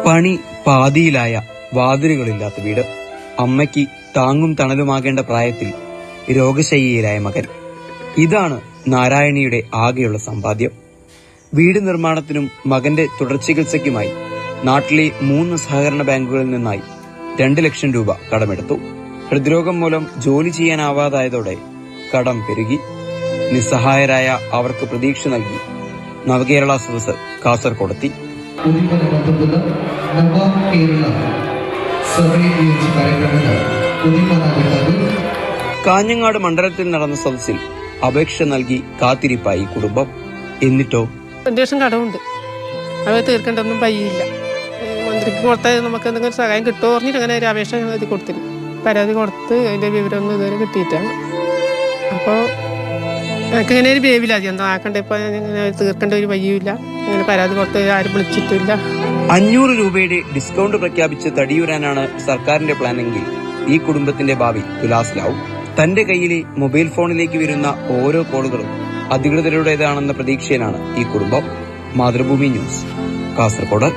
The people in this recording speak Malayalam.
പണി പാതിയിലായ വാതിലുകളില്ലാത്ത വീട്, അമ്മയ്ക്ക് താങ്ങും തണലുമാകേണ്ട പ്രായത്തിൽ രോഗശയ്യയിലായ മകൻ. ഇതാണ് നാരായണിയുടെ ആകെയുള്ള സമ്പാദ്യം. വീട് നിർമ്മാണത്തിനും മകന്റെ തുടർ ചികിത്സയ്ക്കുമായി നാട്ടിലെ 3 സഹകരണ ബാങ്കുകളിൽ നിന്നായി 2 ലക്ഷം രൂപ കടമെടുത്തു. ഹൃദ്രോഗം മൂലം ജോലി ചെയ്യാനാവാതായതോടെ കടം പെരുകി. നിസ്സഹായരായ അവർക്ക് പ്രതീക്ഷ നൽകി നവകേരള സദസ് കാസർഗോഡെത്തി. കാഞ്ഞങ്ങാട് മണ്ഡലത്തിൽ നടന്ന സദസ്സിൽ അപേക്ഷ നൽകി കാത്തിരിപ്പായി കുടുംബം. എന്നിട്ടോ 2 ലക്ഷം കടമുണ്ട്, അത് തീർക്കേണ്ടതൊന്നും വയ്യില്ല. മന്ത്രിക്ക് കൊടുത്താൽ നമുക്ക് എന്തെങ്കിലും സഹായം കിട്ടുമോ പറഞ്ഞിട്ട് അങ്ങനെ ഒരു അപേക്ഷ എഴുതി കൊടുത്തില്ല. പരാതി കൊടുത്ത് അതിന്റെ വിവരമൊന്നും ഇതുവരെ കിട്ടിയിട്ടാണ്. അപ്പോൾ എനിക്ക് ഇങ്ങനെ ഒരു ബേബിലാതി എന്താ ആക്കണ്ടേ, ഇപ്പൊ ഇങ്ങനെ തീർക്കേണ്ട ഒരു വയ്യുമില്ല. ഇങ്ങനെ പരാതി കൊടുത്ത് ആരും വിളിച്ചിട്ടില്ല. 500 രൂപയുടെ ഡിസ്കൗണ്ട് പ്രഖ്യാപിച്ച് തടിയൂരാനാണ് സർക്കാരിന്റെ പ്ലാനെങ്കിൽ ഈ കുടുംബത്തിന്റെ ഭാവി തുലാസിലാവും. തന്റെ കയ്യിലെ മൊബൈൽ ഫോണിലേക്ക് വരുന്ന ഓരോ കോളുകളും അധികൃതരുടേതാണെന്ന പ്രതീക്ഷയിലാണ് ഈ കുടുംബം. മാതൃഭൂമി ന്യൂസ്, കാസർഗോഡ്.